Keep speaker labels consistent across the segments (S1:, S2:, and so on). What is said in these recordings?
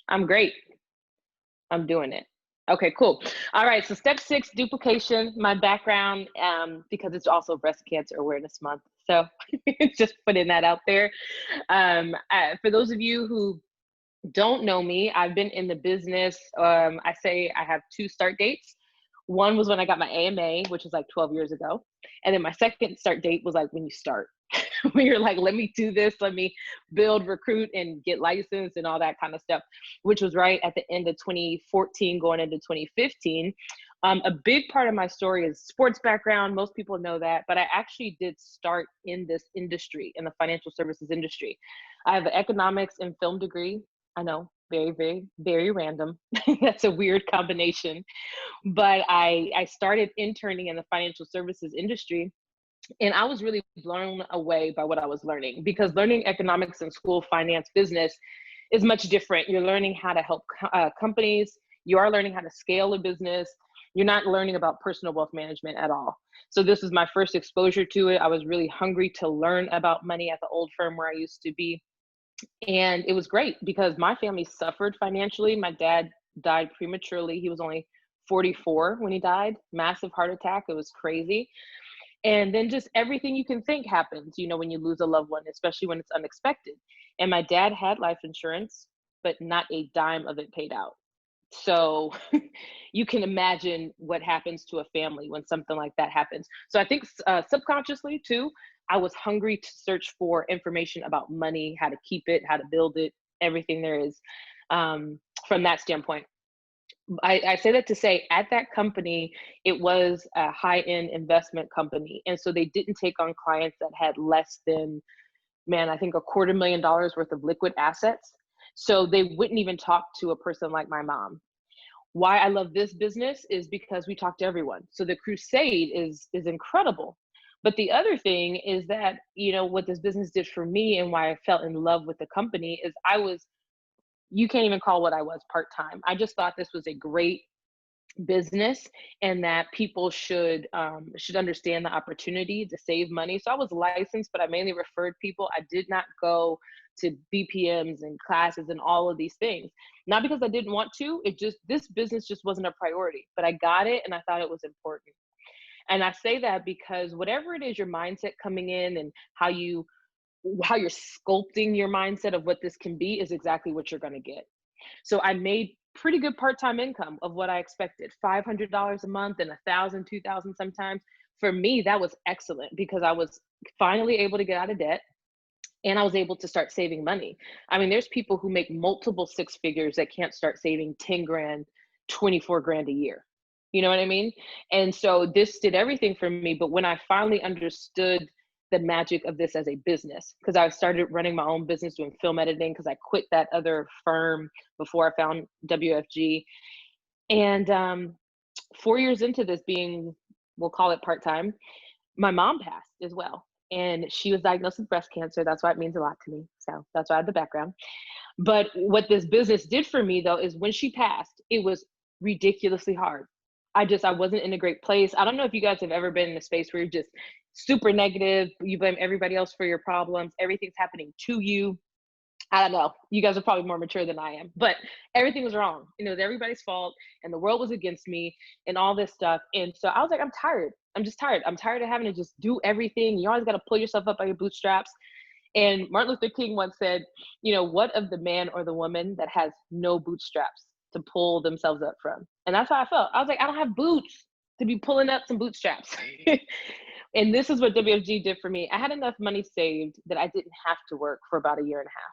S1: I'm great. I'm doing it. Okay, cool. All right, so step six, duplication. My background, because it's also Breast Cancer Awareness Month. So just putting that out there. For those of you who don't know me, I've been in the business. I say I have two start dates. One was when I got my AMA, which was like 12 years ago. And then my second start date was like when you start, when you're like, let me do this, let me build, recruit, and get licensed and all that kind of stuff, which was right at the end of 2014, going into 2015. A big part of my story is sports background. Most people know that, but I actually did start in this industry, in the financial services industry. I have an economics and film degree. I know, very, very, very random. That's a weird combination. But I started interning in the financial services industry, and I was really blown away by what I was learning, because learning economics in school, finance, business is much different. You're learning how to help companies. You are learning how to scale a business. You're not learning about personal wealth management at all. So this is my first exposure to it. I was really hungry to learn about money at the old firm where I used to be. And it was great because my family suffered financially. My dad died prematurely. He was only 44 when he died, massive heart attack. It was crazy. And then just everything you can think happens, when you lose a loved one, especially when it's unexpected. And my dad had life insurance, but not a dime of it paid out. So you can imagine what happens to a family when something like that happens. So I think subconsciously too, I was hungry to search for information about money, how to keep it, how to build it, everything there is, from that standpoint. I say that to say, at that company, it was a high-end investment company. And so they didn't take on clients that had less than, man, I think $250,000 worth of liquid assets. So they wouldn't even talk to a person like my mom. Why I love this business is because we talk to everyone. So the crusade is incredible. But the other thing is that, what this business did for me and why I fell in love with the company is you can't even call what I was part-time. I just thought this was a great business, and that people should understand the opportunity to save money. So I was licensed, but I mainly referred people. I did not go to BPMs and classes and all of these things. Not because I didn't want to, this business just wasn't a priority, but I got it and I thought it was important. And I say that because whatever it is, your mindset coming in and how you're sculpting your mindset of what this can be is exactly what you're going to get. So I made pretty good part-time income of what I expected, $500 a month and 1,000, 2,000 sometimes. For me, that was excellent because I was finally able to get out of debt and I was able to start saving money. I mean, there's people who make multiple six figures that can't start saving 10 grand, 24 grand a year. You know what I mean? And so this did everything for me. But when I finally understood the magic of this as a business, because I started running my own business doing film editing, because I quit that other firm before I found WFG. And 4 years into this being, we'll call it part-time, my mom passed as well. And she was diagnosed with breast cancer. That's why it means a lot to me. So that's why I have the background. But what this business did for me though, is when she passed, it was ridiculously hard. I wasn't in a great place. I don't know if you guys have ever been in a space where you're just super negative. You blame everybody else for your problems. Everything's happening to you. I don't know. You guys are probably more mature than I am, but everything was wrong. It was everybody's fault and the world was against me and all this stuff. And so I was like, I'm tired. I'm just tired. I'm tired of having to just do everything. You always got to pull yourself up by your bootstraps. And Martin Luther King once said, what of the man or the woman that has no bootstraps to pull themselves up from? And that's how I felt. I was like, I don't have boots to be pulling up some bootstraps. And this is what WFG did for me. I had enough money saved that I didn't have to work for about a year and a half.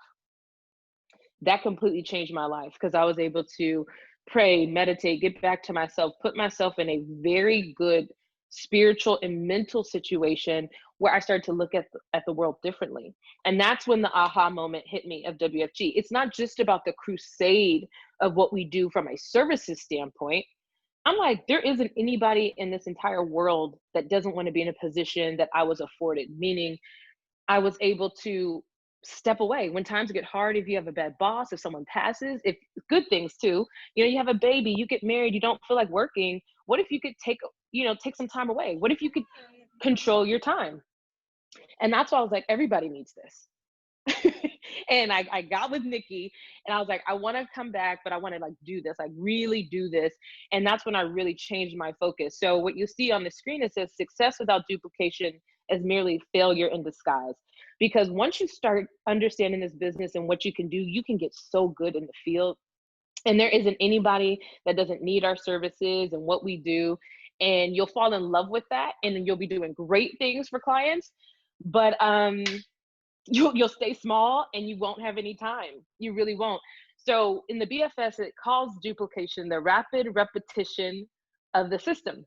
S1: That completely changed my life because I was able to pray, meditate, get back to myself, put myself in a very good spiritual and mental situation where I started to look at the world differently. And that's when the aha moment hit me of WFG. It's not just about the crusade of what we do from a services standpoint. I'm like, there isn't anybody in this entire world that doesn't want to be in a position that I was afforded, meaning I was able to step away when times get hard. If you have a bad boss, if someone passes, if good things too, you have a baby, you get married, you don't feel like working. What if you could take some time away? What if you could control your time? And that's why I was like, everybody needs this. And I got with Nikki and I was like, I want to come back, but I want to like do this, like really do this. And that's when I really changed my focus. So what you see on the screen, it says success without duplication is merely failure in disguise. Because once you start understanding this business and what you can do, you can get so good in the field. And there isn't anybody that doesn't need our services and what we do. And you'll fall in love with that, and then you'll be doing great things for clients. But you'll stay small and you won't have any time. You really won't. So in the BFS, it calls duplication the rapid repetition of the system.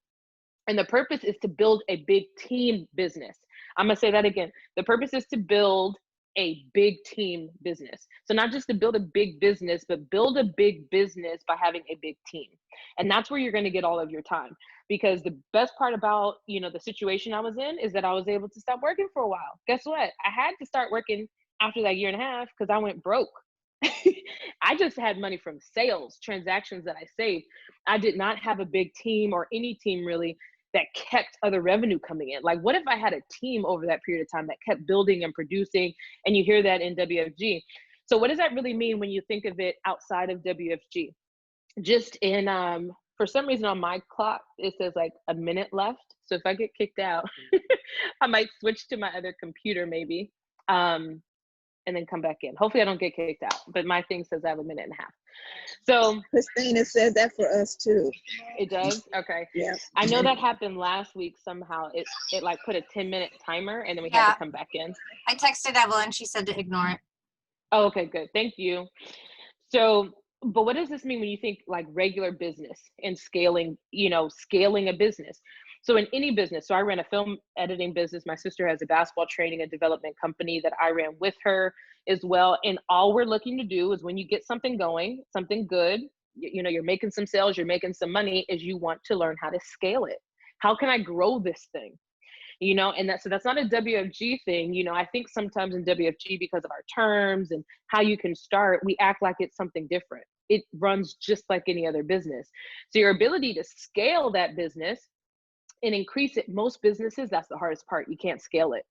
S1: And the purpose is to build a big team business. I'm gonna say that again. The purpose is to build a big team business. So not just to build a big business, but build a big business by having a big team. And that's where you're gonna get all of your time. Because the best part about, the situation I was in is that I was able to stop working for a while. Guess what? I had to start working after that year and a half because I went broke. I just had money from sales, transactions that I saved. I did not have a big team or any team really that kept other revenue coming in. Like, what if I had a team over that period of time that kept building and producing? And you hear that in WFG. So what does that really mean when you think of it outside of WFG? Just in, for some reason on my clock, it says like a minute left. So if I get kicked out, I might switch to my other computer maybe, and then come back in. Hopefully I don't get kicked out, but my thing says I have a minute and a half. So
S2: Christina said that for us too.
S1: It does? Okay.
S2: Yeah.
S1: I know that happened last week somehow. It like put a 10-minute timer and then we had to come back in.
S3: I texted Evelyn, she said to ignore it.
S1: Oh, okay, good. Thank you. So, but what does this mean when you think like regular business and scaling, scaling a business? So in any business, so I ran a film editing business. My sister has a basketball training and development company that I ran with her as well. And all we're looking to do is when you get something going, something good, you're making some sales, you're making some money, is you want to learn how to scale it. How can I grow this thing? And that's not a WFG thing. I think sometimes in WFG, because of our terms and how you can start, we act like it's something different. It runs just like any other business. So your ability to scale that business and increase it, most businesses, that's the hardest part. You can't scale it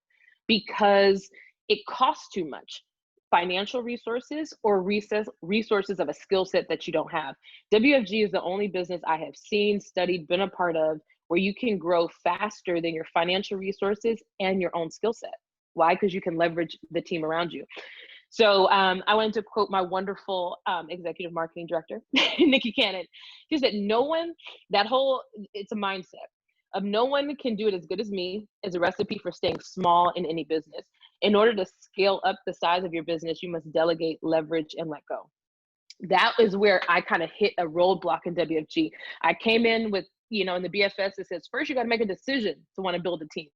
S1: because it costs too much. Financial resources or resources of a skill set that you don't have. WFG is the only business I have seen, studied, been a part of where you can grow faster than your financial resources and your own skill set. Why? Because you can leverage the team around you. So I wanted to quote my wonderful executive marketing director, Nikki Cannon. She said, it's a mindset of no one can do it as good as me is a recipe for staying small in any business. In order to scale up the size of your business, you must delegate, leverage, and let go. That is where I kind of hit a roadblock in WFG. I came in with, in the BFS, it says, first you got to make a decision to want to build a team.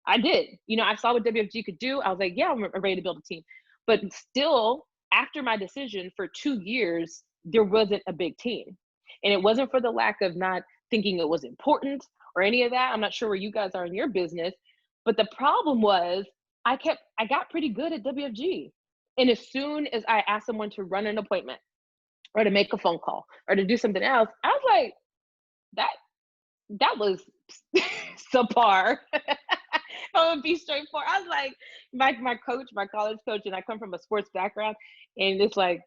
S1: I did. I saw what WFG could do. I was like, yeah, I'm ready to build a team. But still, after my decision for 2 years, there wasn't a big team. And it wasn't for the lack of not thinking it was important or any of that. I'm not sure where you guys are in your business. But the problem was I got pretty good at WFG. And as soon as I asked someone to run an appointment or to make a phone call or to do something else, I was like, that was subpar. I would be straightforward. I was like, my coach, my college coach, and I come from a sports background, and it's like,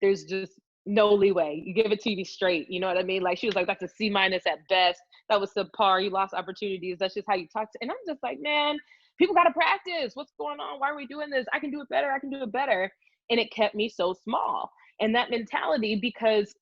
S1: there's just no leeway. You give it to me straight. You know what I mean? Like, she was like, that's a C- at best. That was subpar. You lost opportunities. That's just how you talk to. And I'm just like, man, people got to practice. What's going on? Why are we doing this? I can do it better. I can do it better. And it kept me so small. And that mentality, because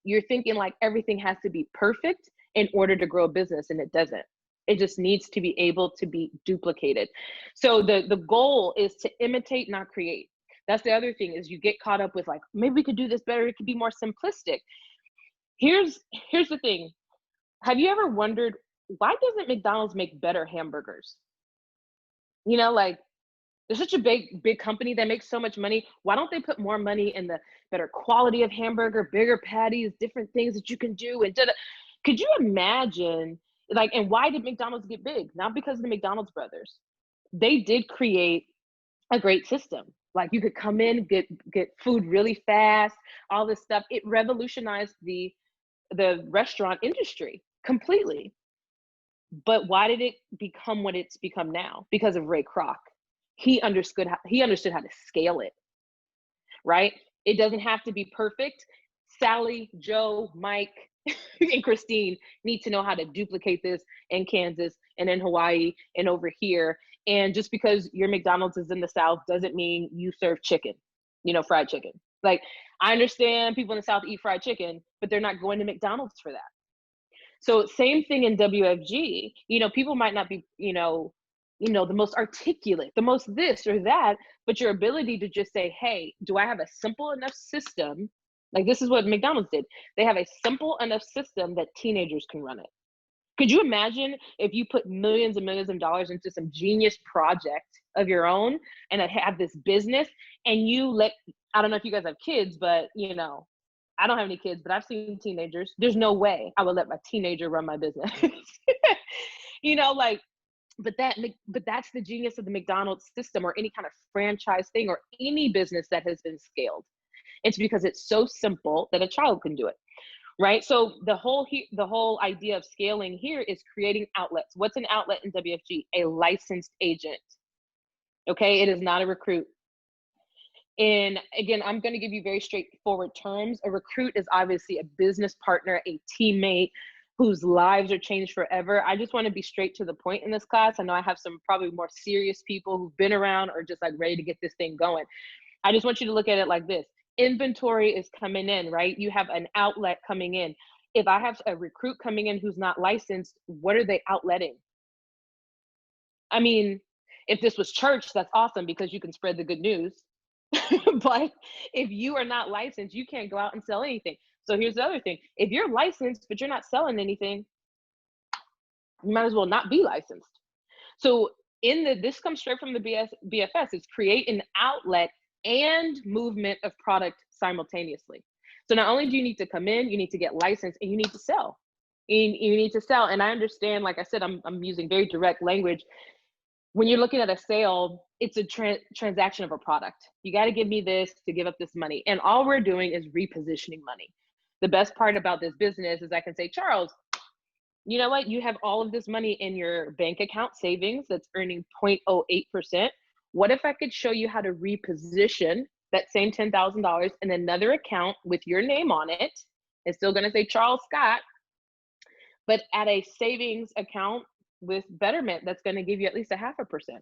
S1: you're thinking like everything has to be perfect in order to grow a business, and it doesn't. It just needs to be able to be duplicated. So the goal is to imitate, not create. That's the other thing, is you get caught up with like, maybe we could do this better. It could be more simplistic. Here's the thing. Have you ever wondered, why doesn't McDonald's make better hamburgers? Like, they're such a big company that makes so much money. Why don't they put more money in the better quality of hamburger, bigger patties, different things that you can do? And could you imagine, like, and why did McDonald's get big? Not because of the McDonald's brothers. They did create a great system. Like, you could come in, get food really fast, all this stuff. It revolutionized the restaurant industry completely. But why did it become what it's become now? Because of Ray Kroc. he understood how to scale it, right? It doesn't have to be perfect. Sally, Joe, Mike, and Christine need to know how to duplicate this in Kansas and in Hawaii and over here. And just because your McDonald's is in the South doesn't mean you serve chicken, fried chicken. Like, I understand people in the South eat fried chicken, but they're not going to McDonald's for that. So same thing in WFG, people might not be, the most articulate, the most this or that, but your ability to just say, hey, do I have a simple enough system? Like, this is what McDonald's did. They have a simple enough system that teenagers can run it. Could you imagine if you put millions and millions of dollars into some genius project of your own and have this business, and I don't know if you guys have kids, but I don't have any kids, but I've seen teenagers. There's no way I would let my teenager run my business. But that's the genius of the McDonald's system, or any kind of franchise thing, or any business that has been scaled. It's because it's so simple that a child can do it, right? So the whole idea of scaling here is creating outlets. What's an outlet in WFG? A licensed agent. Okay, it is not a recruit. And again, I'm going to give you very straightforward terms. A recruit is obviously a business partner, a teammate whose lives are changed forever. I just want to be straight to the point in this class. I know I have some probably more serious people who've been around or just like ready to get this thing going. I just want you to look at it like this. Inventory is coming in, right? You have an outlet coming in. If I have a recruit coming in who's not licensed, what are they outletting? I mean, if this was church, that's awesome because you can spread the good news. But if you are not licensed, you can't go out and sell anything. So here's the other thing. If you're licensed, but you're not selling anything, you might as well not be licensed. So this comes straight from the BFS, is create an outlet and movement of product simultaneously. So not only do you need to come in, you need to get licensed, and you need to sell. You need to sell. And I understand, like I said, I'm using very direct language. When you're looking at a sale, it's a transaction of a product. You got to give me this to give up this money. And all we're doing is repositioning money. The best part about this business is I can say, Charles, you know what? You have all of this money in your bank account savings that's earning 0.08%. What if I could show you how to reposition that same $10,000 in another account with your name on it? It's still going to say Charles Scott, but at a savings account with Betterment that's going to give you at least 0.5%.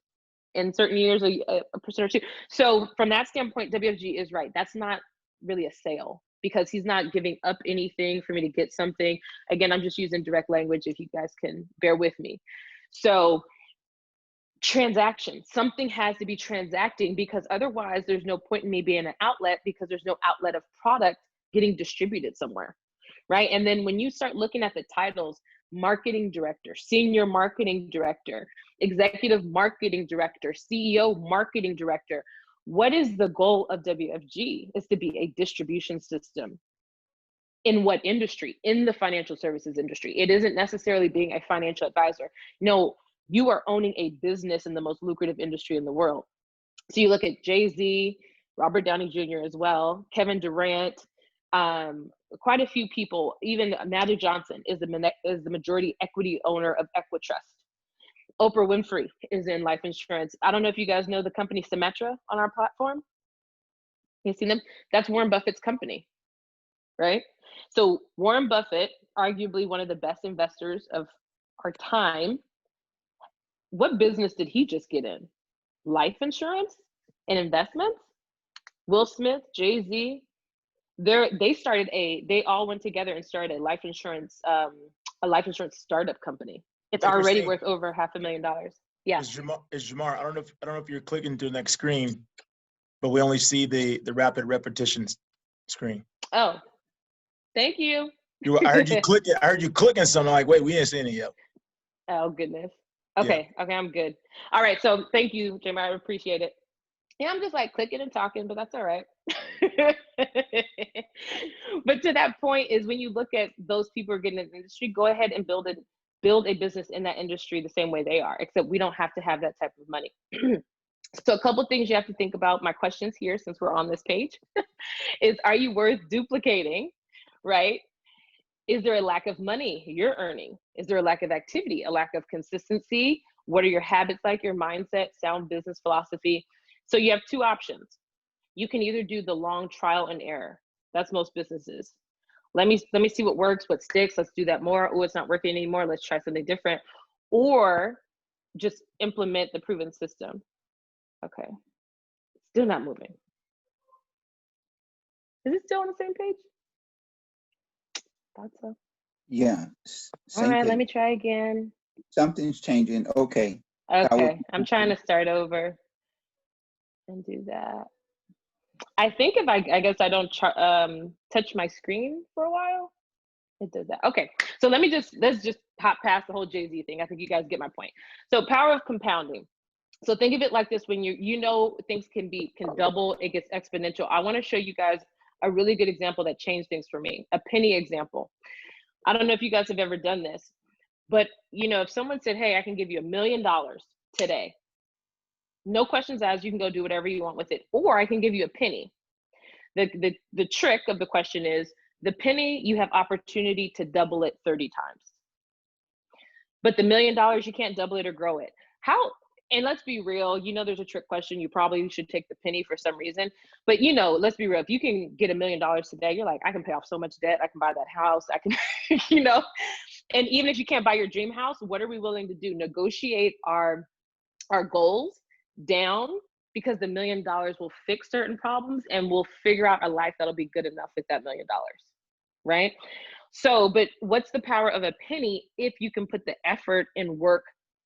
S1: In certain years, a percent or two. So from that standpoint, WFG is right. That's not really a sale because he's not giving up anything for me to get something. Again, I'm just using direct language if you guys can bear with me. So transaction, something has to be transacting, because otherwise there's no point in me being an outlet, because there's no outlet of product getting distributed somewhere, right? And then when you start looking at the titles, marketing director, senior marketing director, executive marketing director, CEO marketing director, what is the goal of WFG? Is to be a distribution system. In what industry? In the financial services industry. It isn't necessarily being a financial advisor. No, you are owning a business in the most lucrative industry in the world. So you look at Jay-Z, Robert Downey Jr. as well, Kevin Durant, quite a few people, even Magic Johnson is the majority equity owner of Equitrust. Oprah Winfrey is in life insurance. I don't know if you guys know the company Symetra on our platform. You seen them? That's Warren Buffett's company, right? So Warren Buffett, arguably one of the best investors of our time, what business did he just get in? Life insurance and investments? Will Smith, Jay-Z, they all went together and started a life insurance startup company. It's already worth over $500,000. Yeah.
S4: It's Jamar. I don't know if you're clicking to the next screen, but we only see the rapid repetition screen.
S1: Oh, thank you.
S4: I heard you clicking. I heard you clicking something. Like, wait, we didn't see any yet.
S1: Oh goodness. Okay. Yeah. Okay, I'm good. All right. So thank you, Jamar. I appreciate it. Yeah, I'm just like clicking and talking, but that's all right. But to that point is when you look at those people who are getting in the industry, go ahead and build a business in that industry the same way they are, except we don't have to have that type of money. So a couple things you have to think about. My questions here, since we're on this page, is, are you worth duplicating, right? Is there a lack of money you're earning? Is there a lack of activity, a lack of consistency? What are your habits like, your mindset, sound business philosophy? So you have two options. You can either do the long trial and error. That's most businesses. Let me see what works, what sticks. Let's do that more. Oh, it's not working anymore. Let's try something different. Or just implement the proven system. Okay. Still not moving. Is it still on the same page? Thought so.
S5: Yeah.
S1: All right, let me try again.
S5: Something's changing. Okay.
S1: Okay, I'm trying to start over and do that. I think if I guess I don't touch my screen for a while, it does that. Okay, so let's just hop past the whole Jay-Z thing. I think you guys get my point. So power of compounding. So think of it like this: when you know things can double, it gets exponential. I want to show you guys a really good example that changed things for me. A penny example. I don't know if you guys have ever done this, but if someone said, "Hey, I can give you $1 million today," no questions asked, you can go do whatever you want with it, or I can give you a penny. The trick of the question is, the penny, you have opportunity to double it 30 times. But the $1 million, you can't double it or grow it. How? And let's be real, there's a trick question. You probably should take the penny for some reason. But let's be real. If you can get $1 million today, you're like, I can pay off so much debt. I can buy that house. I can, And even if you can't buy your dream house, what are we willing to do? Negotiate our goals down, because the $1 million will fix certain problems and we'll figure out a life that'll be good enough with that $1 million, right? So, but what's the power of a penny if you can put the effort and work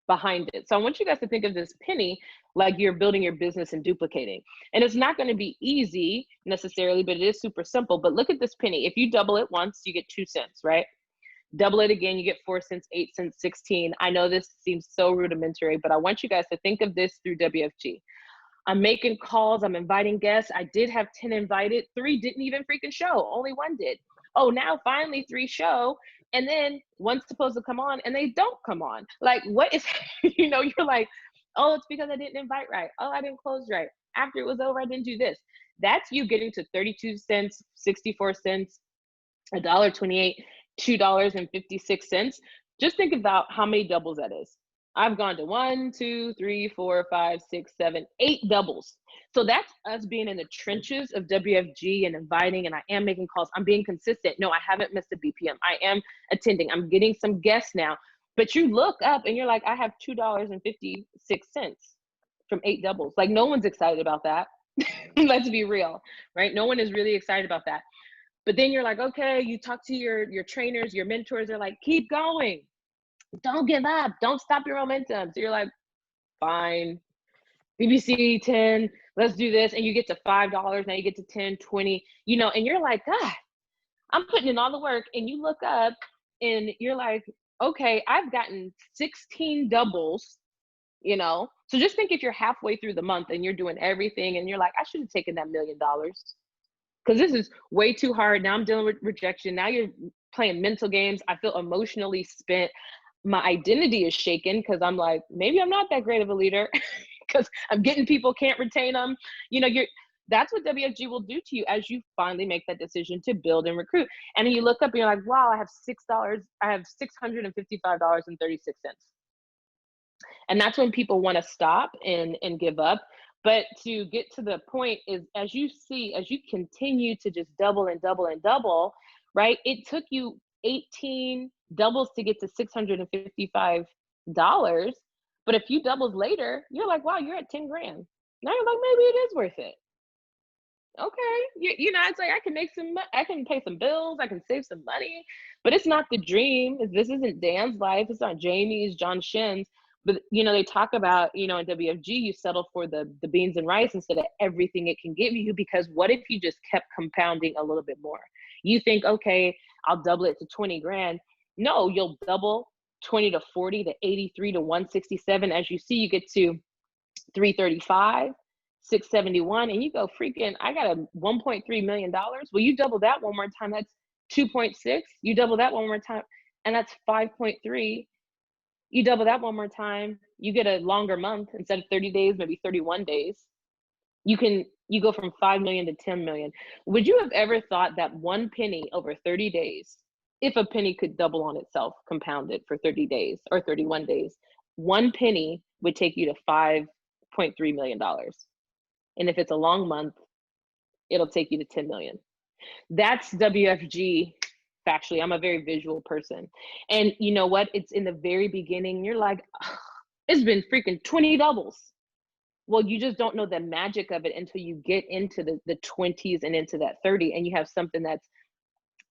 S1: behind it? So I want you guys to think of this penny like you're building your business and duplicating. And it's not going to be easy necessarily, but it is super simple. But look at this penny. If you double it once, you get 2 cents, right? Double it again, you get 4 cents, 8 cents, 16. I know this seems so rudimentary, but I want you guys to think of this through WFG. I'm making calls, I'm inviting guests. I did have 10 invited, 3 didn't even freaking show, only 1 did. Oh, now finally 3 show, and then 1's supposed to come on and they don't come on. Like, what is, you're like, oh, it's because I didn't invite right. Oh, I didn't close right. After it was over, I didn't do this. That's you getting to 32 cents, 64 cents, $1.28, $2.56. Just think about how many doubles that is. I've gone to 1, 2, 3, 4, 5, 6, 7, 8 doubles. So that's us being in the trenches of WFG and inviting, and I am making calls. I'm being consistent. No, I haven't missed a BPM. I am attending. I'm getting some guests now. But you look up and you're like, I have $2.56 from 8 doubles. Like, no one's excited about that. Let's be real, right? No one is really excited about that. But then you're like, okay, you talk to your trainers, your mentors, they're like, keep going. Don't give up. Don't stop your momentum. So you're like, fine. BBC 10, let's do this. And you get to $5. Now you get to 10, 20, and you're like, God, I'm putting in all the work. And you look up and you're like, okay, I've gotten 16 doubles, So just think if you're halfway through the month and you're doing everything and you're like, I should have taken that $1 million. Because this is way too hard. Now I'm dealing with rejection. Now you're playing mental games. I feel emotionally spent. My identity is shaken because I'm like, maybe I'm not that great of a leader because I'm getting people, can't retain them. That's what WFG will do to you as you finally make that decision to build and recruit. And then you look up and you're like, wow, I have $655.36. And that's when people want to stop and give up. But to get to the point is, as you continue to just double and double and double, right? It took you 18 doubles to get to $655. But a few doubles later, you're like, wow, you're at 10 grand. Now you're like, maybe it is worth it. Okay. It's like, I can pay some bills. I can save some money, but it's not the dream. This isn't Dan's life. It's not Jamie's, John Shin's. But, they talk about, in WFG, you settle for the beans and rice instead of everything it can give you, because what if you just kept compounding a little bit more? You think, okay, I'll double it to 20 grand. No, you'll double 20 to 40 to 83 to 167. As you see, you get to 335, 671, and you go, freaking, I got a $1.3 million. Well, you double that one more time, that's 2.6. You double that one more time, and that's 5.3. You double that one more time, you get a longer month. Instead of 30 days, maybe 31 days. You go from 5 million to 10 million. Would you have ever thought that 1 penny over 30 days, if a penny could double on itself, compounded for 30 days or 31 days, 1 penny would take you to $5.3 million. And if it's a long month, it'll take you to 10 million. That's WFG factually. I'm a very visual person. And you know what? It's in the very beginning. You're like, oh, it's been freaking 20 doubles. Well, you just don't know the magic of it until you get into the 20s and into that 30, and you have something that's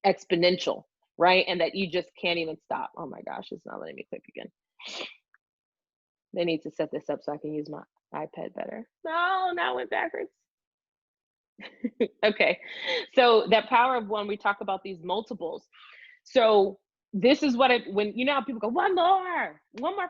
S1: exponential, right? And that you just can't even stop. Oh my gosh, it's not letting me click again. They need to set this up so I can use my iPad better. No, now it went backwards. Okay, so that power of one, we talk about these multiples. So this is what it, when you know how people go, one more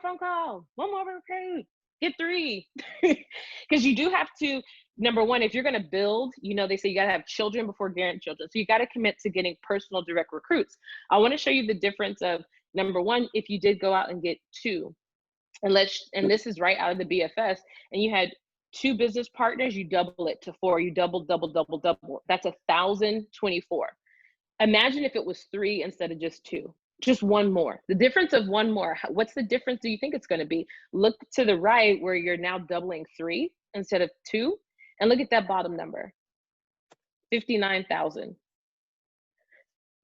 S1: phone call, one more recruit, get 3. Because you do have to, number one, if you're going to build, you know, they say you got to have children before grandchildren. So you got to commit to getting personal direct recruits. I want to show you the difference of, number one, if you did go out and get 2, and this is right out of the BFS, and you had 2 business partners, you double it to 4, you double. That's 1,024. Imagine if it was 3 instead of just 2, just 1 more. The difference of 1 more, what's the difference do you think it's going to be? Look to the right where you're now doubling 3 instead of 2, and look at that bottom number, 59,000.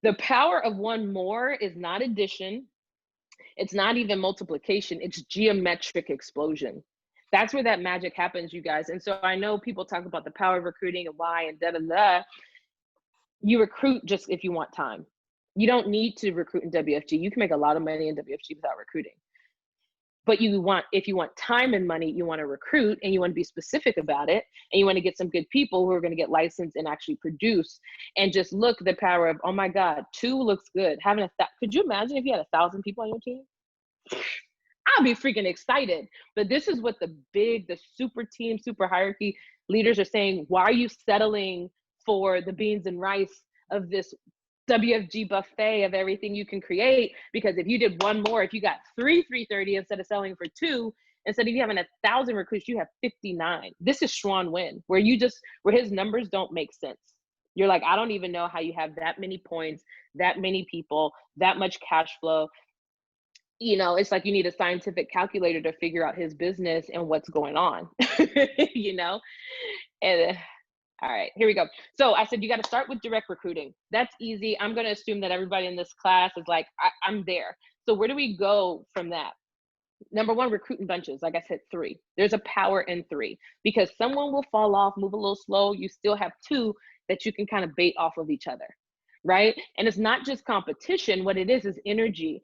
S1: The power of 1 more is not addition. It's not even multiplication. It's geometric explosion. That's where that magic happens, you guys. And so I know people talk about the power of recruiting and why and da. You recruit just if you want time. You don't need to recruit in WFG. You can make a lot of money in WFG without recruiting. But if you want time and money, you want to recruit, and you want to be specific about it, and you want to get some good people who are going to get licensed and actually produce. And just look the power of, oh my God, 2 looks good. Could you imagine if you had 1,000 people on your team? I'll be freaking excited. But this is what the super team, super hierarchy leaders are saying. Why are you settling for the beans and rice of this WFG buffet of everything you can create? Because if you did 1 more, if you got 330 instead of selling for 2, instead of you having 1,000 recruits, you have 59. This is Schwan Win, where his numbers don't make sense. You're like, I don't even know how you have that many points, that many people, that much cash flow. You know, it's like you need a scientific calculator to figure out his business and what's going on, you know? And all right, here we go. So I said, you got to start with direct recruiting. That's easy. I'm going to assume that everybody in this class is like, I'm there. So where do we go from that? Number one, recruit in bunches. Like I said, 3. There's a power in 3 because someone will fall off, move a little slow. You still have 2 that you can kind of bait off of each other, right? And it's not just competition. What it is energy.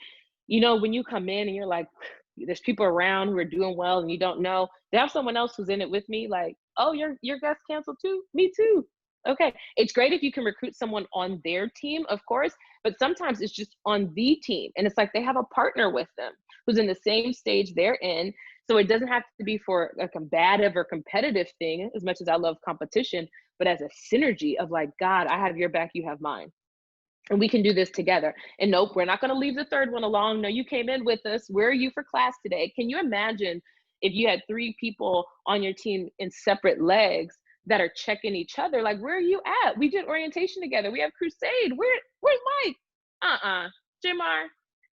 S1: You know, when you come in and you're like, there's people around who are doing well and you don't know, they have someone else who's in it with me, like, oh, your guest canceled too? Me too. Okay. It's great if you can recruit someone on their team, of course, but sometimes it's just on the team. And it's like they have a partner with them who's in the same stage they're in. So it doesn't have to be for a combative or competitive thing, as much as I love competition, but as a synergy of like, God, I have your back, you have mine. And we can do this together. And nope, we're not going to leave the 3rd one along. No, you came in with us. Where are you for class today? Can you imagine if you had 3 people on your team in separate legs that are checking each other? Like, where are you at? We did orientation together. We have crusade. Where's Mike? Jamar.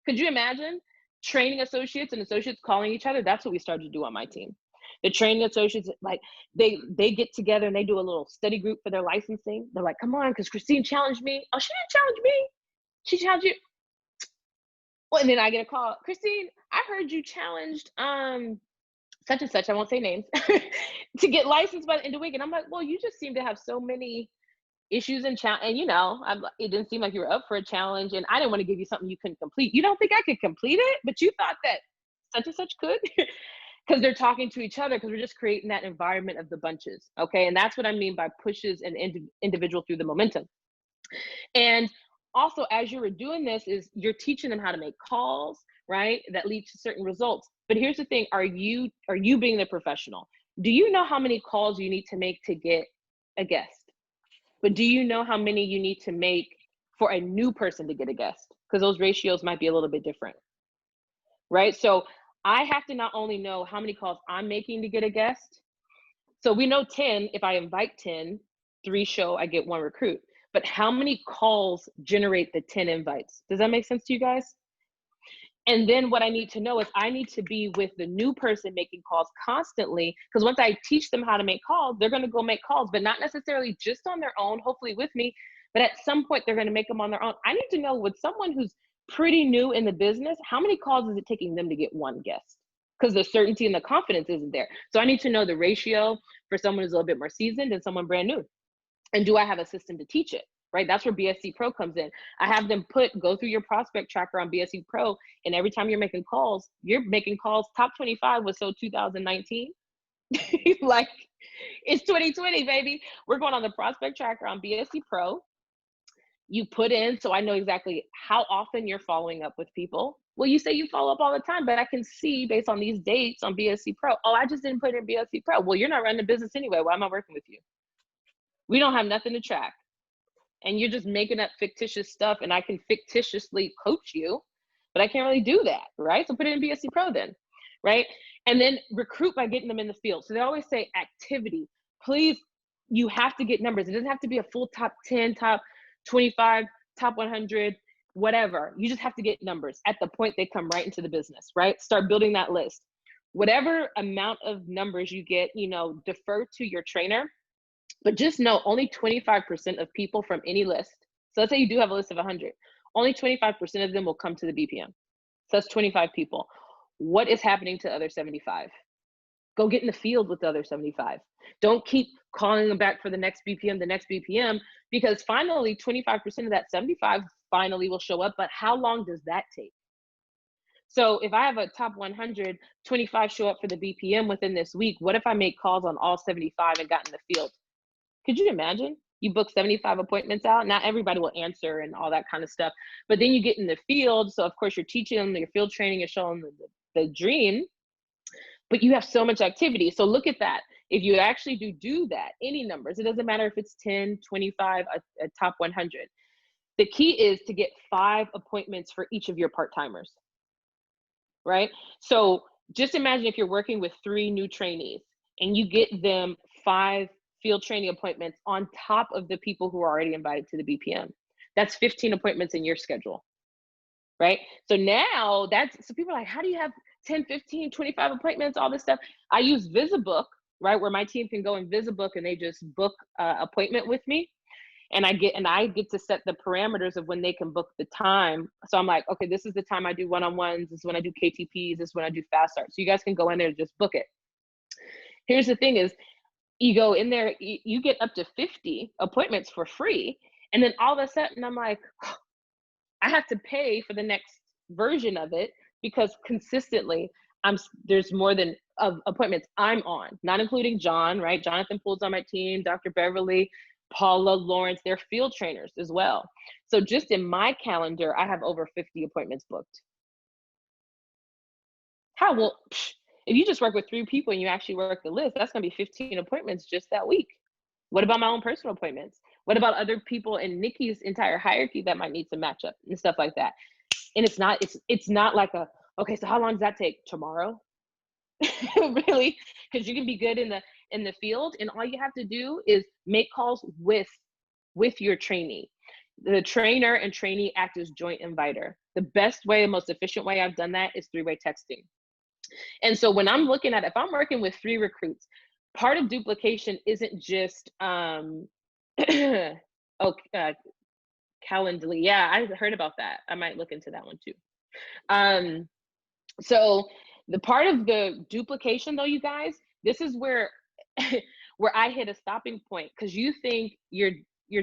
S1: Could you imagine training associates and associates calling each other? That's what we started to do on my team. The training associates, like they get together and they do a little study group for their licensing. They're like, come on, because Christine challenged me. Oh, she didn't challenge me. She challenged you. Well, and then I get a call. Christine, I heard you challenged such and such, I won't say names, to get licensed by the end of the week. And I'm like, well, you just seem to have so many issues and you know, it didn't seem like you were up for a challenge, and I didn't want to give you something you couldn't complete. You don't think I could complete it, but you thought that such and such could? Because they're talking to each other, because we're just creating that environment of the bunches, okay? And that's what I mean by pushes an individual through the momentum. And also, as you were doing this, is you're teaching them how to make calls, right? That lead to certain results. But here's the thing, are you being the professional? Do you know how many calls you need to make to get a guest? But do you know how many you need to make for a new person to get a guest? Because those ratios might be a little bit different, right? So I have to not only know how many calls I'm making to get a guest. So we know 10, if I invite 10, 3 show, I get 1 recruit. But how many calls generate the 10 invites? Does that make sense to you guys? And then what I need to know is I need to be with the new person making calls constantly, because once I teach them how to make calls, they're going to go make calls, but not necessarily just on their own, hopefully with me, but at some point they're going to make them on their own. I need to know, with someone who's pretty new in the business, how many calls is it taking them to get one guest? Because the certainty and the confidence isn't there. So I need to know the ratio for someone who's a little bit more seasoned and someone brand new. And do I have a system to teach it? Right? That's where BSC Pro comes in. I have them go through your prospect tracker on BSC Pro, and every time you're making calls, top 25 was so 2019. Like, it's 2020, baby. We're going on the prospect tracker on BSC Pro. You put in, so I know exactly how often you're following up with people. Well, you say you follow up all the time, but I can see based on these dates on BSC Pro, oh, I just didn't put in BSC Pro. Well, you're not running the business anyway. Why am I working with you? We don't have nothing to track. And you're just making up fictitious stuff, and I can fictitiously coach you, but I can't really do that, right? So put it in BSC Pro then, right? And then recruit by getting them in the field. So they always say activity. Please, you have to get numbers. It doesn't have to be a full top 10, top 25, top 100, whatever. You just have to get numbers at the point they come right into the business, right? Start building that list. Whatever amount of numbers you get, defer to your trainer. But just know only 25% of people from any list. So let's say you do have a list of 100. Only 25% of them will come to the BPM. So that's 25 people. What is happening to the other 75? Go get in the field with the other 75. Don't keep calling them back for the next BPM, because finally 25% of that 75 finally will show up. But how long does that take? So if I have a top 100, 25 show up for the BPM within this week, what if I make calls on all 75 and got in the field? Could you imagine? You book 75 appointments out. Not everybody will answer and all that kind of stuff. But then you get in the field. So of course you're teaching them, your field training is showing them the dream, but you have so much activity. So look at that. If you actually do that, any numbers, it doesn't matter if it's 10, 25, a top 100. The key is to get 5 appointments for each of your part-timers, right? So just imagine if you're working with 3 new trainees and you get them 5 field training appointments on top of the people who are already invited to the BPM. That's 15 appointments in your schedule, right? So now so people are like, how do you have 10, 15, 25 appointments, all this stuff? I use VisiBook, right? Where my team can go in VisiBook and they just book an appointment with me. And I get to set the parameters of when they can book the time. So I'm like, okay, this is the time I do one-on-ones. This is when I do KTPs. This is when I do fast start. So you guys can go in there and just book it. Here's the thing is, you go in there, you get up to 50 appointments for free. And then all of a sudden I'm like, oh, I have to pay for the next version of it, because consistently there's more than appointments I'm on, not including John, right? Jonathan Poole's on my team, Dr. Beverly, Paula, Lawrence, they're field trainers as well. So just in my calendar, I have over 50 appointments booked. How? Well, if you just work with 3 people and you actually work the list, that's going to be 15 appointments just that week. What about my own personal appointments? What about other people in Nikki's entire hierarchy that might need to match up and stuff like that? And it's not like okay, so how long does that take? Tomorrow? Really? Because you can be good in the field, and all you have to do is make calls with your trainee. The trainer and trainee act as joint inviter. The best way, the most efficient way I've done that is 3-way texting. And so when I'm looking at, if I'm working with 3 recruits, part of duplication isn't just Calendly. Yeah, I heard about that. I might look into that one too. So the part of the duplication though, you guys, this is where I hit a stopping point, because you think you're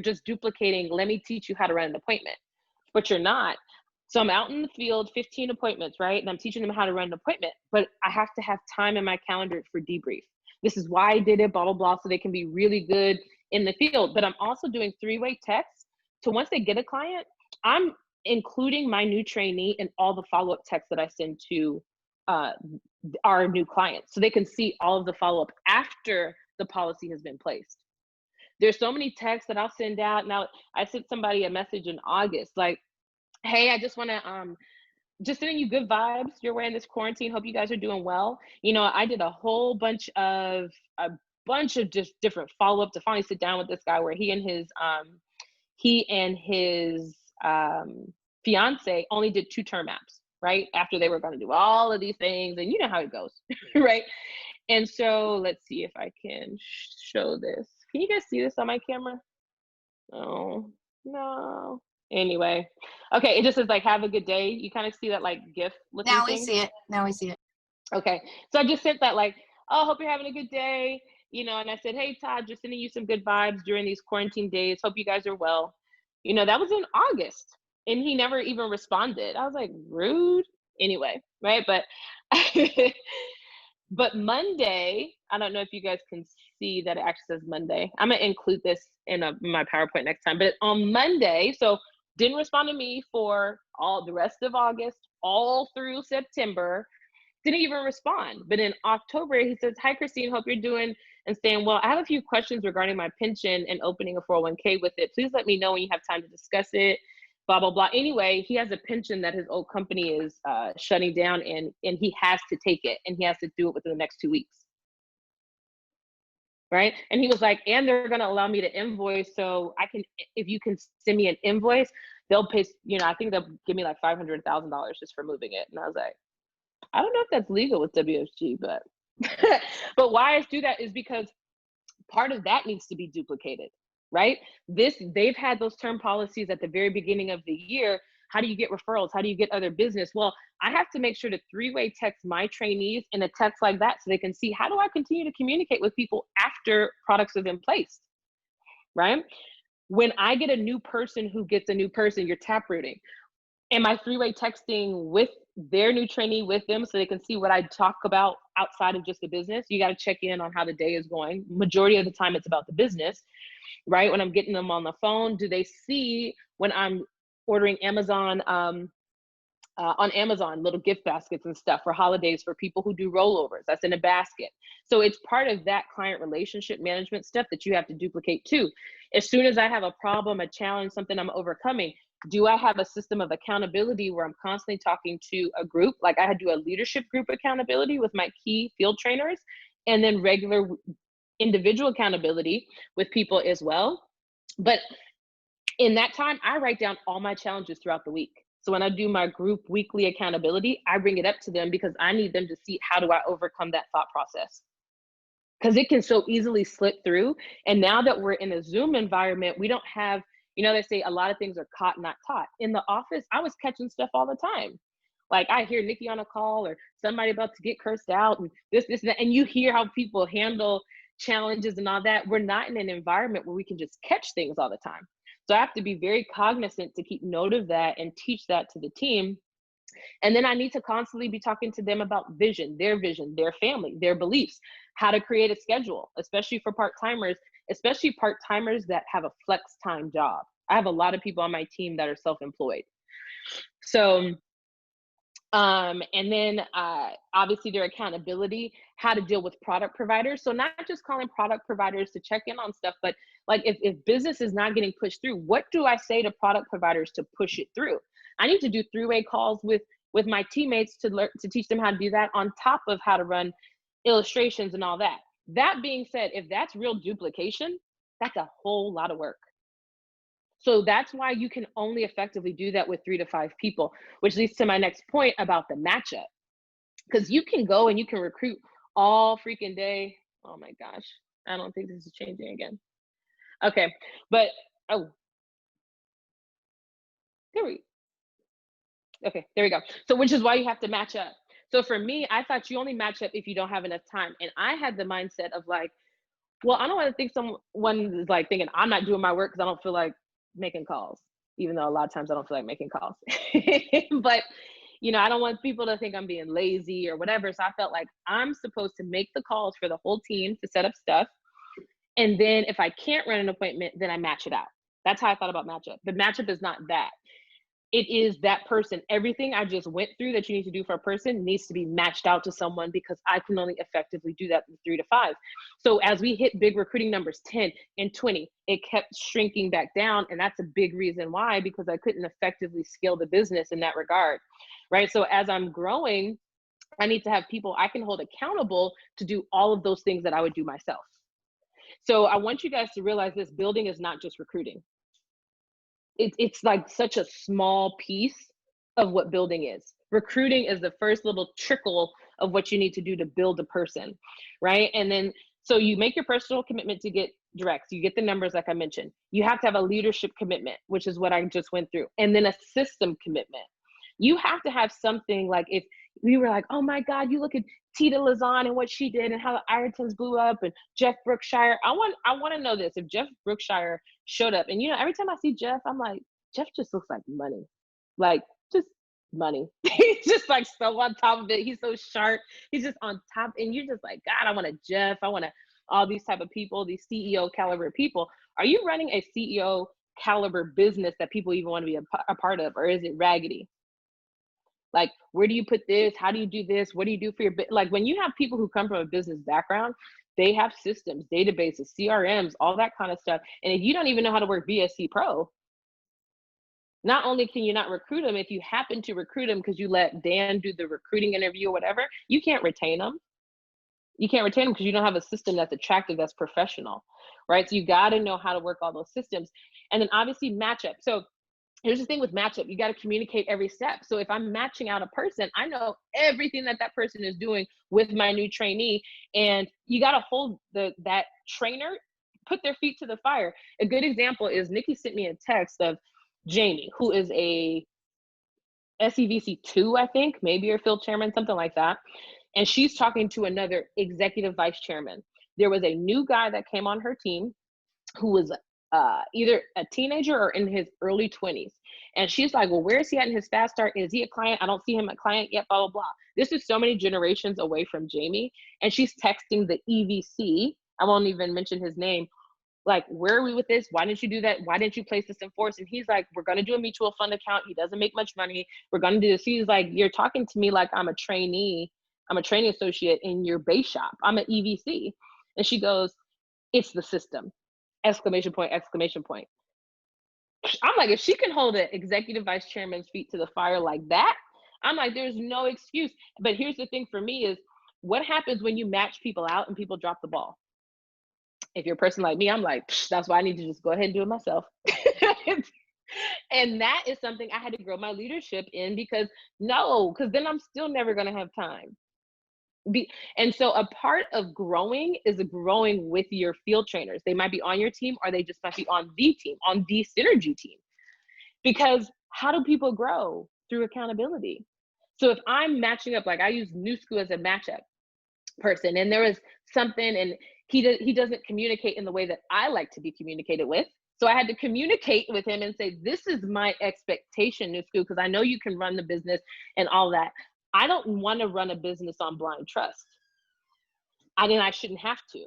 S1: just duplicating, let me teach you how to run an appointment, but you're not. So I'm out in the field, 15 appointments, right? And I'm teaching them how to run an appointment, but I have to have time in my calendar for debrief. This is why I did it, blah, blah, blah, so they can be really good in the field. But I'm also doing 3-way texts. So once they get a client, I'm including my new trainee in all the follow-up texts that I send to our new clients, so they can see all of the follow-up after the policy has been placed. There's so many texts that I'll send out. Now, I sent somebody a message in August, like, hey, I just want to just sending you good vibes your way in this quarantine. Hope you guys are doing well. I did a whole bunch of just different follow-up to finally sit down with this guy, where he and his fiance only did 2 term apps. right? After they were going to do all of these things, and you know how it goes, right? And so let's see if I can show this. Can you guys see this on my camera? Oh, no. Anyway, okay, it just says like, have a good day. You kind of see that like GIF looking
S3: Now we
S1: thing?
S3: see it. Now we see it.
S1: Okay, so I just sent that like, oh, hope you're having a good day, you know, and I said, hey, Todd, just sending you some good vibes during these quarantine days. Hope you guys are well. You know, that was in August, and he never even responded. I was like, rude. Anyway, right? But but Monday, I don't know if you guys can see that it actually says Monday. I'm gonna include this in my PowerPoint next time. But on Monday, so didn't respond to me for all the rest of August, all through September. Didn't even respond. But in October, he says, hi, Christine, hope you're doing and staying well. I have a few questions regarding my pension and opening a 401k with it. Please let me know when you have time to discuss it, blah, blah, blah. Anyway, he has a pension that his old company is shutting down, and he has to take it, and he has to do it within the next 2 weeks. Right? And he was like, and they're going to allow me to invoice. So I can, if you can send me an invoice, they'll pay, you know, I think they'll give me like $500,000 just for moving it. And I was like, I don't know if that's legal with WFG, but but why I do that is because part of that needs to be duplicated, right? They've had those term policies at the very beginning of the year. How do you get referrals? How do you get other business? Well, I have to make sure to three-way text my trainees in a text like that so they can see, how do I continue to communicate with people after products have been placed, right? When I get a new person who gets a new person, you're tap rooting. Am I three-way texting with their new trainee with them so they can see what I talk about outside of just the business? You got to check in on how the day is going. Majority of the time it's about the business, right? When I'm getting them on the phone, do they see when I'm ordering Amazon, on Amazon, little gift baskets and stuff for holidays for people who do rollovers? That's in a basket. So it's part of that client relationship management stuff that you have to duplicate too. As soon as I have a problem, a challenge, something I'm overcoming, do I have a system of accountability where I'm constantly talking to a group? Like I do a leadership group accountability with my key field trainers, and then regular individual accountability with people as well. But in that time, I write down all my challenges throughout the week. So when I do my group weekly accountability, I bring it up to them because I need them to see, how do I overcome that thought process? Because it can so easily slip through. And now that we're in a Zoom environment, we don't have, you know, they say a lot of things are caught, not taught. In the office, I was catching stuff all the time. Like I hear Nikki on a call or somebody about to get cursed out and this, and that, and you hear how people handle challenges and all that. We're not in an environment where we can just catch things all the time. So I have to be very cognizant to keep note of that and teach that to the team. And then I need to constantly be talking to them about vision, their family, their beliefs, how to create a schedule, especially for part-timers, especially part-timers that have a flex time job. I have a lot of people on my team that are self-employed. So, and then obviously their accountability, how to deal with product providers. So not just calling product providers to check in on stuff, but like if business is not getting pushed through, what do I say to product providers to push it through? I need to do three-way calls with my teammates to teach them how to do that, on top of how to run illustrations and all that. That being said, if that's real duplication, that's a whole lot of work. So that's why you can only effectively do that with 3 to 5 people, which leads to my next point about the matchup. Because you can go and you can recruit all freaking day. Oh my gosh, I don't think this is changing again. Okay, but oh, okay, there we go. So which is why you have to match up. So for me, I thought you only match up if you don't have enough time. And I had the mindset of like, well, I don't want to think someone is like thinking I'm not doing my work because I don't feel like making calls, even though a lot of times I don't feel like making calls. But, you know, I don't want people to think I'm being lazy or whatever. So I felt like I'm supposed to make the calls for the whole team to set up stuff. And then if I can't run an appointment, then I match it out. That's how I thought about matchup. But matchup is not that. It is that person. Everything I just went through that you need to do for a person needs to be matched out to someone, because I can only effectively do that in 3 to 5. So as we hit big recruiting numbers, 10 and 20, it kept shrinking back down. And that's a big reason why, because I couldn't effectively scale the business in that regard, right? So as I'm growing, I need to have people I can hold accountable to do all of those things that I would do myself. So I want you guys to realize this: building is not just recruiting. It's like such a small piece of what building is. Recruiting is the first little trickle of what you need to do to build a person, right? And then, so you make your personal commitment to get direct. So you get the numbers like I mentioned. You have to have a leadership commitment, which is what I just went through. And then a system commitment. You have to have something like, if we were like, oh my God, you look at Tita Lazan and what she did and how the Iretons blew up and Jeff Brookshire. I want to know this. If Jeff Brookshire showed up, and you know, every time I see Jeff, I'm like, Jeff just looks like money. Like, just money. He's just like so on top of it. He's so sharp. He's just on top. And you're just like, God, I want a Jeff. I want all these type of people, these CEO caliber people. Are you running a CEO caliber business that people even want to be a part of? Or is it raggedy? Like, where do you put this? How do you do this? What do you do for your, like when you have people who come from a business background, they have systems, databases, CRMs, all that kind of stuff. And if you don't even know how to work VSC Pro, not only can you not recruit them, if you happen to recruit them because you let Dan do the recruiting interview or whatever, you can't retain them. You can't retain them because you don't have a system that's attractive, that's professional, right? So you got to know how to work all those systems. And then obviously matchup. So here's the thing with matchup, you got to communicate every step. So if I'm matching out a person, I know everything that that person is doing with my new trainee, and you got to hold that trainer, put their feet to the fire. A good example is Nikki sent me a text of Jamie, who is a SEVC 2, I think, maybe your field chairman, something like that. And she's talking to another executive vice chairman. There was a new guy that came on her team who was either a teenager or in his early 20s. And she's like, well, where is he at in his fast start? Is he a client? I don't see him a client yet, blah, blah, blah. This is so many generations away from Jamie. And she's texting the EVC. I won't even mention his name. Like, where are we with this? Why didn't you do that? Why didn't you place this in force? And he's like, we're going to do a mutual fund account. He doesn't make much money. We're going to do this. He's like, you're talking to me like I'm a trainee. I'm a training associate in your base shop. I'm an EVC. And she goes, it's the system. Exclamation point, exclamation point. I'm like, if she can hold an executive vice chairman's feet to the fire like that, I'm like, there's no excuse. But here's the thing for me is, what happens when you match people out and people drop the ball? If you're a person like me, I'm like, that's why I need to just go ahead and do it myself. And that is something I had to grow my leadership in, because then I'm still never going to have time. And so a part of growing is growing with your field trainers. They might be on your team, or they just might be on the team, on the synergy team. Because how do people grow? Through accountability. So if I'm matching up, like I use Nusku as a matchup person, and there was something, and he doesn't communicate in the way that I like to be communicated with. So I had to communicate with him and say, this is my expectation, Nusku, because I know you can run the business and all that. I don't want to run a business on blind trust. I shouldn't have to,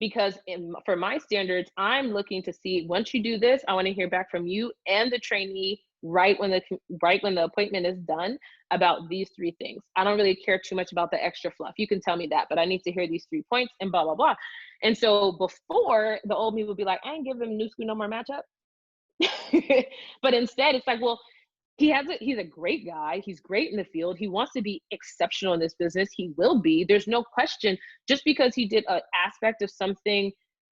S1: because for my standards, I'm looking to see, once you do this, I want to hear back from you and the trainee right when the appointment is done about these 3 things. I don't really care too much about the extra fluff. You can tell me that, but I need to hear these 3 points and blah, blah, blah. And so before, the old me would be like, I ain't giving Nusku no more matchup. But instead it's like, well, he's a great guy. He's great in the field. He wants to be exceptional in this business. He will be. There's no question. Just because he did an aspect of something,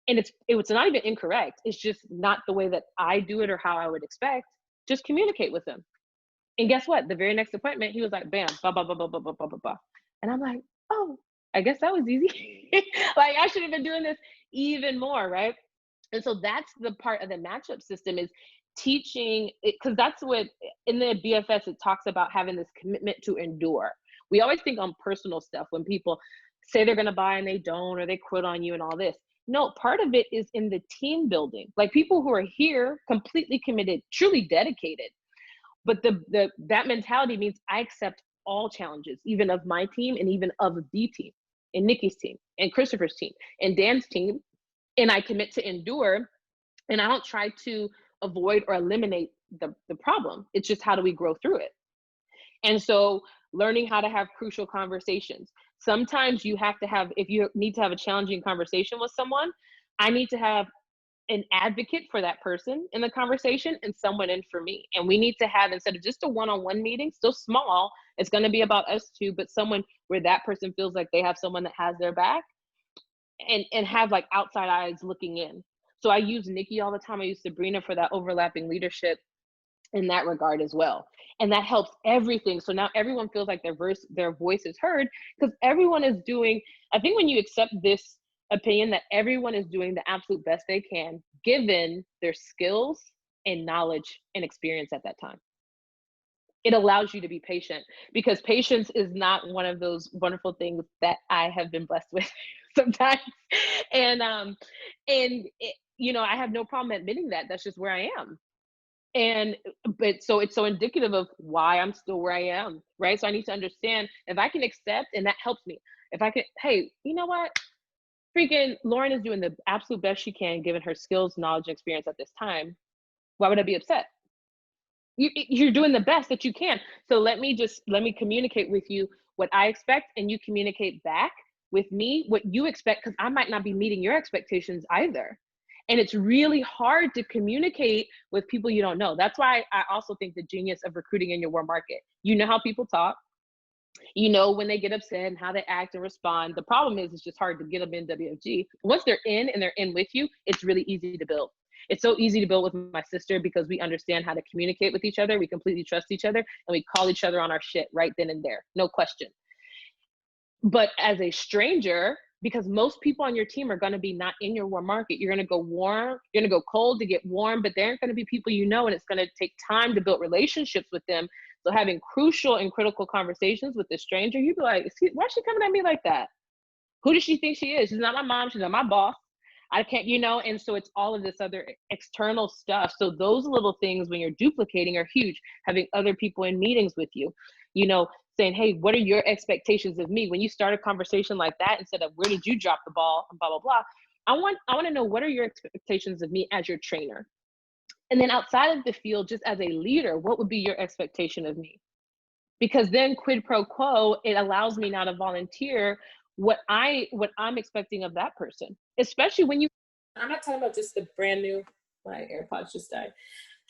S1: and it was not even incorrect, it's just not the way that I do it or how I would expect. Just communicate with him. And guess what? The very next appointment, he was like, bam, blah, blah, blah, blah, blah, blah, blah, blah, blah. And I'm like, oh, I guess that was easy. Like, I should have been doing this even more, right? And so that's the part of the matchup system, is teaching it, because that's what in the BFS it talks about, having this commitment to endure. We always think on personal stuff when people say they're going to buy and they don't, or they quit on you and all this. No, part of it is in the team building, like people who are here completely committed, truly dedicated. But that mentality means I accept all challenges, even of my team and even of the team, and Nikki's team and Christopher's team and Dan's team. And I commit to endure, and I don't try to avoid or eliminate the problem. It's just, how do we grow through it? And so learning how to have crucial conversations. Sometimes you have to have, if you need to have a challenging conversation with someone, I need to have an advocate for that person in the conversation and someone in for me. And we need to have, instead of just a one-on-one meeting, still small, it's going to be about us 2, but someone where that person feels like they have someone that has their back, and have like outside eyes looking in. So I use Nikki all the time. I use Sabrina for that overlapping leadership in that regard as well. And that helps everything. So now everyone feels like their voice is heard, because everyone is doing, I think when you accept this opinion that everyone is doing the absolute best they can, given their skills and knowledge and experience at that time, it allows you to be patient, because patience is not one of those wonderful things that I have been blessed with sometimes. And it, you know, I have no problem admitting that. That's just where I am. And but so it's so indicative of why I'm still where I am, right? So I need to understand, if I can accept, and that helps me. If I can, hey, you know what? Freaking Lauren is doing the absolute best she can given her skills, knowledge, and experience at this time. Why would I be upset? You're doing the best that you can. So let me communicate with you what I expect, and you communicate back with me what you expect, because I might not be meeting your expectations either. And it's really hard to communicate with people you don't know. That's why I also think the genius of recruiting in your warm market. You know how people talk, you know when they get upset and how they act and respond. The problem is, it's just hard to get them in WFG. Once they're in, and they're in with you, it's really easy to build. It's so easy to build with my sister, because we understand how to communicate with each other. We completely trust each other, and we call each other on our shit right then and there, no question. But as a stranger, because most people on your team are going to be not in your warm market, you're going to go warm, you're going to go cold to get warm, but they aren't going to be people you know, and it's going to take time to build relationships with them. So having crucial and critical conversations with this stranger, you'd be like, why is she coming at me like that? Who does she think she is? She's not my mom. She's not my boss. I can't, you know, and so it's all of this other external stuff. So those little things when you're duplicating are huge. Having other people in meetings with you, you know, saying, hey, what are your expectations of me? When you start a conversation like that, instead of where did you drop the ball and blah, blah, blah, I want to know, what are your expectations of me as your trainer? And then outside of the field, just as a leader, what would be your expectation of me? Because then quid pro quo, it allows me now to volunteer what I'm expecting of that person, especially when I'm not talking about just the brand new, my AirPods just died.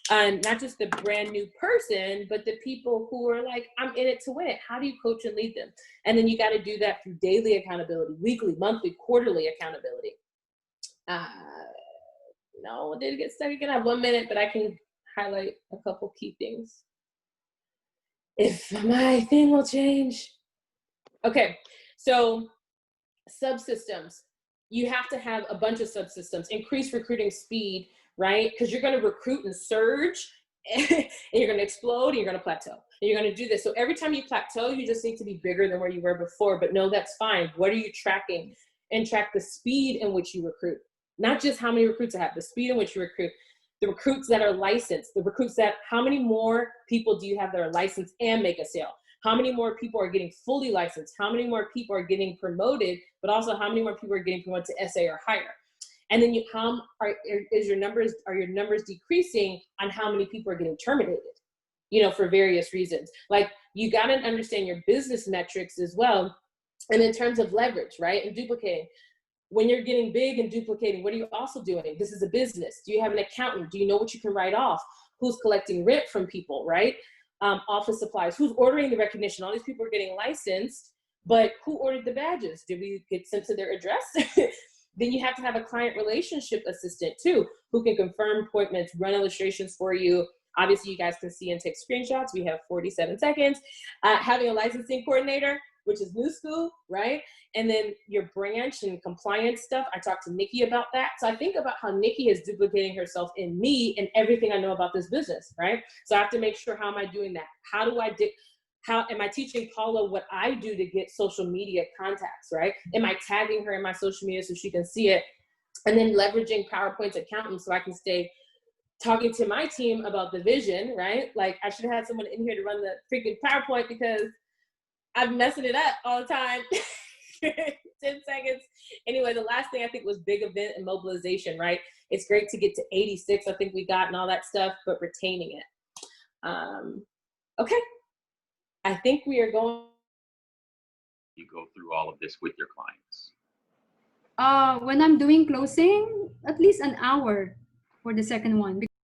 S1: Not just the brand new person, but the people who are like, I'm in it to win it. How do you coach and lead them? And then you got to do that through daily accountability, weekly, monthly, quarterly accountability. No, did it get stuck again? I have 1 minute, but I can highlight a couple key things. If my thing will change. Okay, so subsystems. You have to have a bunch of subsystems. Increase recruiting speed, right? Because you're going to recruit and surge, and you're going to explode, and you're going to plateau. And you're going to do this. So every time you plateau, you just need to be bigger than where you were before. But no, that's fine. What are you tracking? And track the speed in which you recruit. Not just how many recruits I have, the speed in which you recruit. The recruits that are licensed, the recruits that, how many more people do you have that are licensed and make a sale? How many more people are getting fully licensed? How many more people are getting promoted, but also how many more people are getting promoted to SA or higher? And then are your numbers decreasing on how many people are getting terminated, you know, for various reasons. Like, you got to understand your business metrics as well. And in terms of leverage, right? And duplicating. When you're getting big and duplicating, what are you also doing? This is a business. Do you have an accountant? Do you know what you can write off? Who's collecting rent from people, right? Office supplies. Who's ordering the recognition? All these people are getting licensed, but who ordered the badges? Did we get sent to their address? Then you have to have a client relationship assistant too, who can confirm appointments, run illustrations for you. Obviously, you guys can see and take screenshots. We have 47 seconds. Having a licensing coordinator, which is new school, right? And then your branch and compliance stuff. I talked to Nikki about that. So I think about how Nikki is duplicating herself in me and everything I know about this business, right? So I have to make sure, how am I doing that? How am I teaching Paula what I do to get social media contacts, right? Am I tagging her in my social media so she can see it? And then leveraging PowerPoint's accountants so I can stay talking to my team about the vision, right? Like, I should have had someone in here to run the freaking PowerPoint, because I'm messing it up all the time. 10 seconds. Anyway, the last thing I think was big event and mobilization, right? It's great to get to 86, I think we got, and all that stuff, but retaining it. Okay. I think we are going.
S6: You go through all of this with your clients?
S7: When I'm doing closing, at least an hour for the second one.